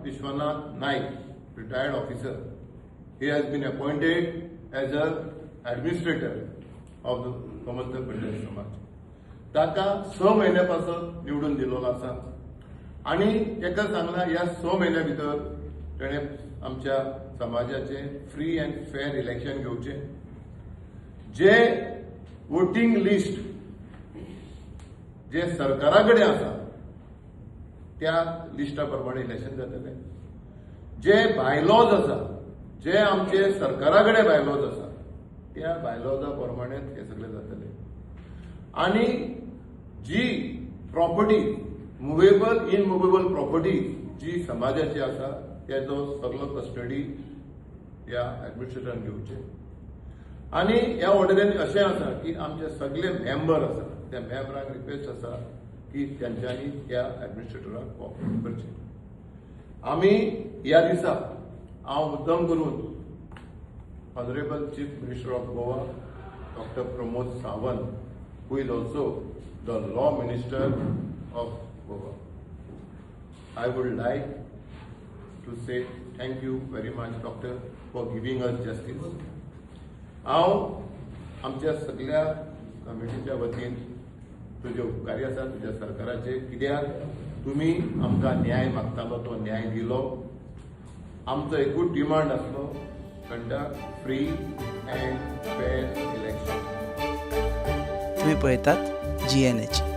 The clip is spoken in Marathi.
Vishwanath Naik, retired officer. He has been appointed as an administrator of the Kamaltak Pandal Samaj. ताका 6 महिन्यापासून निवडून दिलेलो आसा आणि एका सांगला या 6 महिन्या भितर तेणे आमच्या समाजाचे फ्री अँड फेअर इलेक्शन घेवचे. जे वोटिंग लिस्ट जे सरकारा कडेन आसा त्या लिस्टा प्रमाणे इलेक्शन जातले. जे बायलॉज आसा, जे आमचे सरकारा कडेन बायलॉज आसा त्या बायलॉजा प्रमाणेच हे सगळे जातले. आणि जी प्रॉपर्टी मुवेबल इनमुवेबल प्रॉपर्टी जी समाजाची आसा त्याचो सगळो कस्टडी ह्या एडमिनिस्ट्रेटरान घेवचे. आणि ह्या ऑर्डरीन अशें आसा की आमचे सगळे मेंबर आसा त्या मेंबरांक रिक्वेस्ट आसा की त्यांच्यानी त्या एडमिनिस्ट्रेटराक कॉपरेट करचे. आमी ह्या दिसा हांव मुद्दम करून honourable chief minister of Goa doctor Pramod Sawant, who is also the law minister of Goa. I would like to say thank you very much, doctor, for giving us justice. हांव आमच्या सगळ्या कमिटीच्या वतीन तुजे उपकारी आसा तुज्या सरकाराचे, कित्याक तुमी आमकां न्याय मागतालो तो न्याय दिलो. आमचो एकूच डिमांड आसलो, conduct free and fair election. तुम्ही पळयतात GNH.